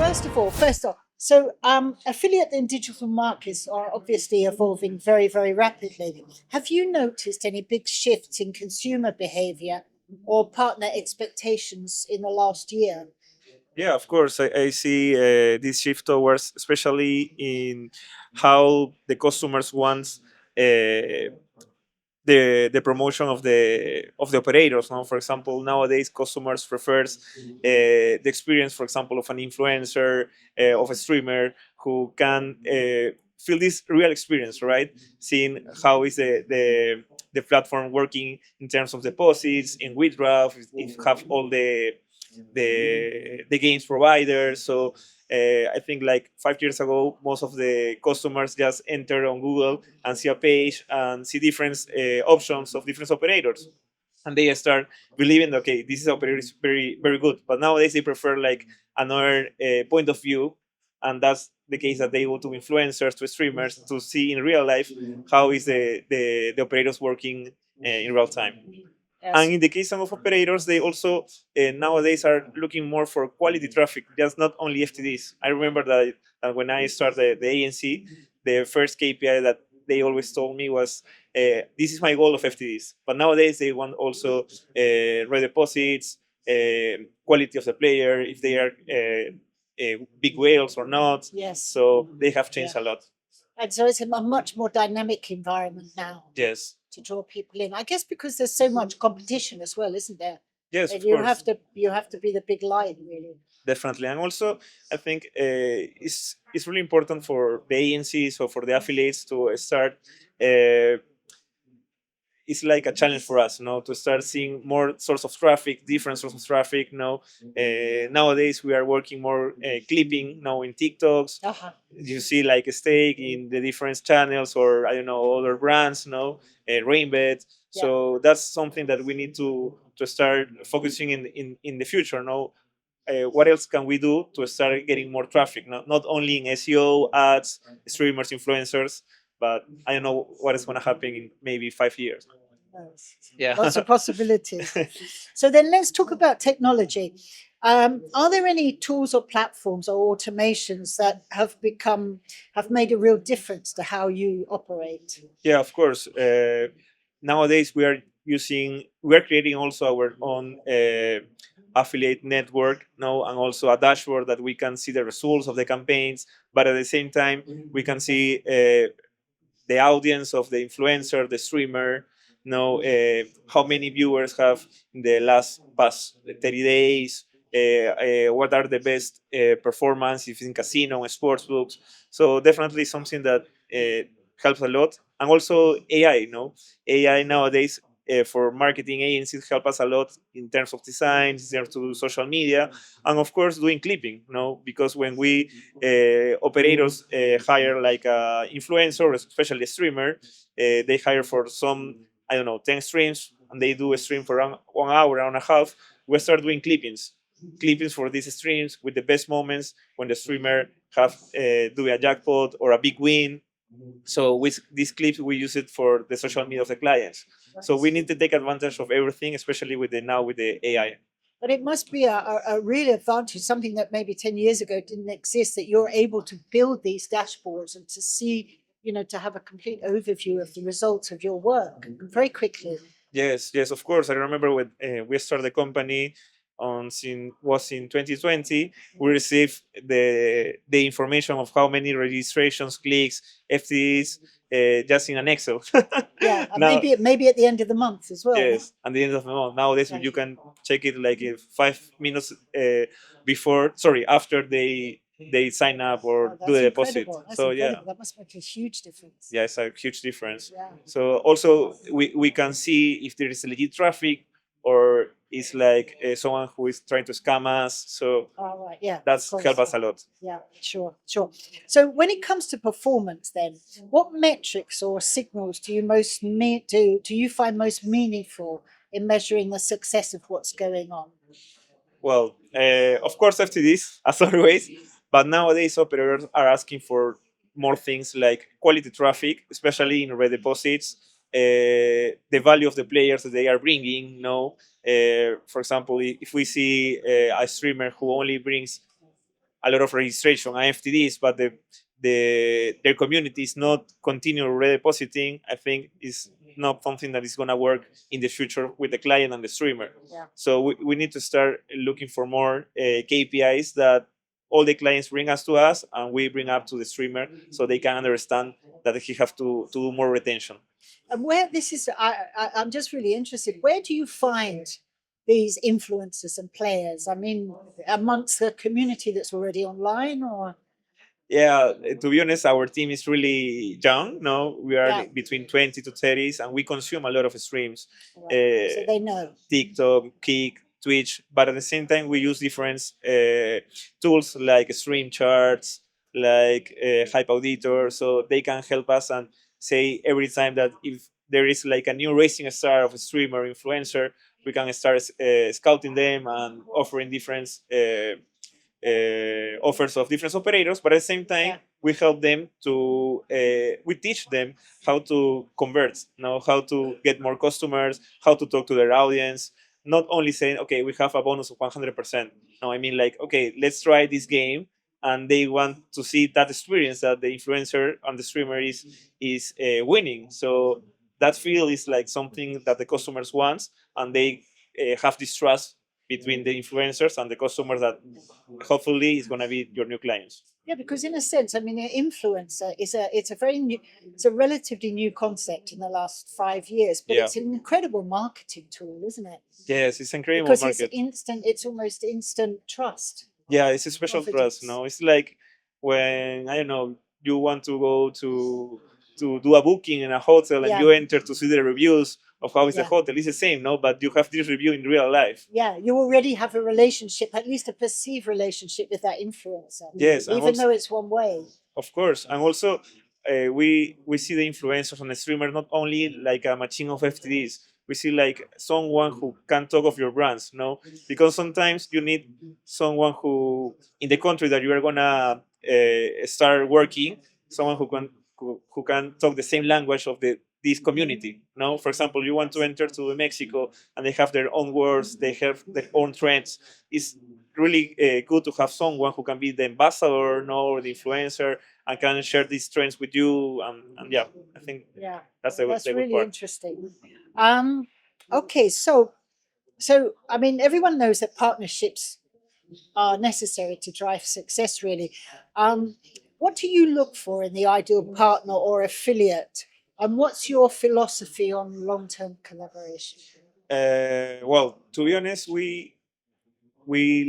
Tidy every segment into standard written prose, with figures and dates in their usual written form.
first off, so affiliate and digital markets are obviously evolving very, very rapidly. Have you noticed any big shifts in consumer behavior or partner expectations in the last year? Yeah, of course. I see this shift towards, especially in how the customers want the promotion of the operators. Now, for example, nowadays customers prefers the experience, for example, of an influencer, of a streamer who can feel this real experience, right? Seeing how is the platform working in terms of deposits, in withdrawal, if have all the games providers. So I think like 5 years ago, most of the customers just enter on Google and see a page and see different options of different operators. And they start believing, okay, this is operator is very, very good. But nowadays they prefer like another point of view. And that's the case that they go to influencers, to streamers, to see in real life how is the operators working in real time. And Yes. in the case of operators, they also nowadays are looking more for quality traffic, just not only FTDs. I remember that when I started the ANC, the first KPI that they always told me was, this is my goal of FTDs. But nowadays, they want also red deposits, quality of the player, if they are big whales or not. Yes. So they have changed Yeah. a lot. And so it's a much more dynamic environment now Yes. to draw people in. I guess because there's so much competition as well, isn't there? Yes, And of course. you have to be the big lion, really. Definitely. And also, I think it's really important for the agencies or for the affiliates to start. It's like a challenge for us, to start seeing more source of traffic, different source of traffic. Nowadays we are working more clipping now in TikToks. Uh-huh. You see like a stake in the different channels, or I don't know, other brands, Rainbet. Yeah. So that's something that we need to start focusing in the future. What else can we do to start getting more traffic? Not only in SEO, ads, streamers, influencers, but I don't know what is going to happen in maybe 5 years. Nice. Yeah. Lots of possibilities. So then let's talk about technology. Are there any tools or platforms or automations that have made a real difference to how you operate? Yeah, of course. Nowadays we are creating also our own affiliate network now, and also a dashboard that we can see the results of the campaigns, but at the same time we can see the audience of the influencer, the streamer, how many viewers have in the past 30 days, what are the best performances in casino and sports books. So definitely something that helps a lot. And also AI, AI nowadays for marketing agencies help us a lot in terms of design, in terms of social media, and of course doing clipping, because when we operators hire like a influencer, especially a streamer, they hire for some, I don't know, 10 streams, and they do a stream for 1 hour, hour and a half. We start doing clippings for these streams with the best moments when the streamer have do a jackpot or a big win. So with these clips, we use it for the social media of the clients. So we need to take advantage of everything, especially with the AI. But it must be a real advantage, something that maybe 10 years ago didn't exist, that you're able to build these dashboards and to see, to have a complete overview of the results of your work very quickly. Yes, yes, of course. I remember when we started the company was in 2020. We received the information of how many registrations, clicks, FTDs, just in an Excel. Yeah, and Now, maybe at the end of the month as well. yes, at the end of the month. Nowadays, Yeah. you can check it like 5 minutes after they sign up or Oh, do that's the deposit. incredible. That's So yeah, incredible. That must make a huge difference. yeah, it's a huge difference. Yeah. So also we can see if there is legit traffic or it's like someone who is trying to scam us. So All right. Yeah. that's Of course. help us a lot. Yeah, sure, sure. So when it comes to performance, then, what metrics or signals do you find most meaningful in measuring the success of what's going on? Well, of course FTDs as always, but nowadays operators are asking for more things like quality traffic, especially in red deposits, the value of the players that they are bringing. For example, if we see a streamer who only brings a lot of registration and FTDs, but their community is not continue redepositing, I think is not something that is going to work in the future with the client and the streamer. Yeah. So we need to start looking for more KPIs that all the clients bring us to us and we bring up to the streamer so they can understand that he have to do more retention. And where this is, I'm just really interested. Where do you find these influencers and players? I mean, amongst the community that's already online, or Yeah, to be honest, our team is really young. No, we are Yeah. between 20 to 30s, and we consume a lot of streams, right. So they know. TikTok, Kick, Twitch. But at the same time, we use different tools like stream charts, like Hype Auditor, so they can help us and say every time that if there is like a new racing star of a streamer influencer, we can start scouting them and offering different. Offers of different operators, but at the same time, Yeah. we help them to we teach them how to convert, how to get more customers, how to talk to their audience. Not only saying, okay, we have a bonus of 100%. No, I mean like, okay, let's try this game, and they want to see that experience that the influencer and the streamer is winning. So that feel is like something that the customers want, and they have this trust between the influencers and the customers that hopefully is going to be your new clients. Yeah, because in a sense, I mean, an influencer is it's a very new, it's a relatively new concept in the last 5 years, but Yeah. it's an incredible marketing tool, isn't it? Yes, it's incredible Because market. it's instant, it's almost instant trust. Yeah, it's a special Confidence. trust. No, it's like when I don't know you want to go to do a booking in a hotel and Yeah. you enter to see the reviews of how is the Yeah. hotel. It's the same, no, but you have this review in real life. Yeah, you already have a relationship, at least a perceived relationship with that influencer. Yes, and even also- though it's one way. Of course, and also we see the influencers on the streamer not only like a machine of FTDs. We see like someone who can talk of your brands, no? Because sometimes you need someone who in the country that you are gonna start working, someone who can talk the same language of this community. No, for example, you want to enter to Mexico and they have their own words, they have their own trends. It's really good to have someone who can be the ambassador, no, or the influencer, and can share these trends with you. And yeah, I think Yeah, that's the that's good really part. interesting. Okay, so I mean, everyone knows that partnerships are necessary to drive success. Really, what do you look for in the ideal partner or affiliate, and what's your philosophy on long-term collaboration? Well, to be honest, we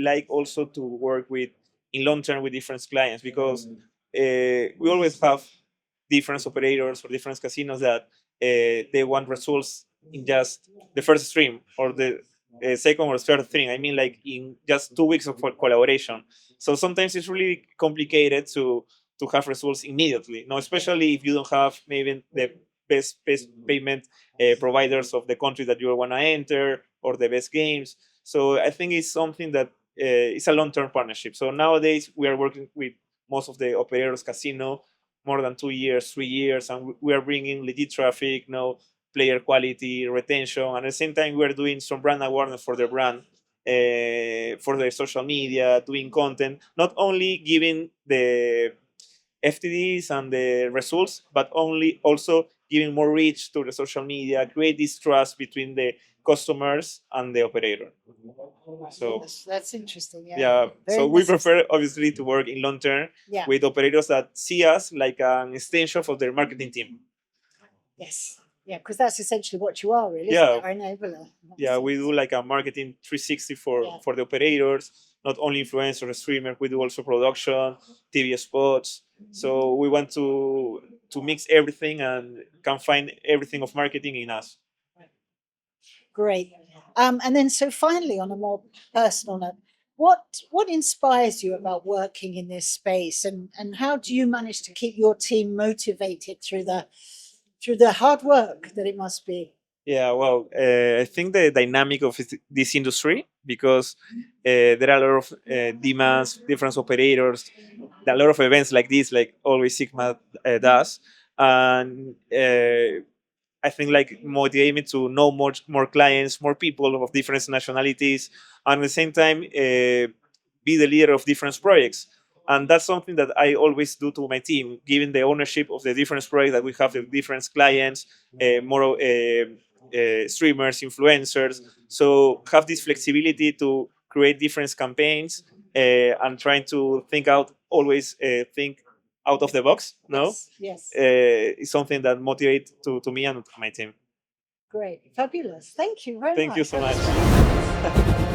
like also to work with in long term with different clients because we always have different operators or different casinos that they want results in just the first stream or the second or third stream. I mean, like in just 2 weeks of collaboration. So sometimes it's really complicated to have results immediately. No, especially if you don't have maybe the best payment providers of the country that you want to enter or the best games. So I think it's something that it's a long-term partnership. So nowadays we are working with most of the operators casino more than 2 years, 3 years, and we are bringing legit traffic, player quality, retention, and at the same time we are doing some brand awareness for their brand, for their social media, doing content, not only giving the FTDs and the results, but only also giving more reach to the social media, create this trust between the customers and the operator. So That's interesting. Yeah. yeah, Very so we necessary. prefer obviously to work in long term Yeah. with operators that see us like an extension of their marketing team. Yes. Yeah, because that's essentially what you are, really. Yeah. Isn't it? Our enabler. in that Yeah, we sense. do like a marketing 360 Yeah. for the operators, not only influencers, streamers. We do also production, TV spots. So we want to mix everything and can find everything of marketing in us. Great. And then, so finally, on a more personal note, what inspires you about working in this space, and how do you manage to keep your team motivated through the hard work that it must be? Yeah, well, I think the dynamic of this industry, because there are a lot of demands, different operators, a lot of events like this, like always Sigma does, and I think like motivate me to know more clients, more people of different nationalities, and at the same time be the leader of different projects. And that's something that I always do to my team, given the ownership of the different projects that we have, the different clients, more streamers, influencers. So have this flexibility to create different campaigns and trying to always think out of the box. No, Yes. is something that motivates to me and my team. Great. Fabulous. Thank you very much. Thank you so That was much. very nice.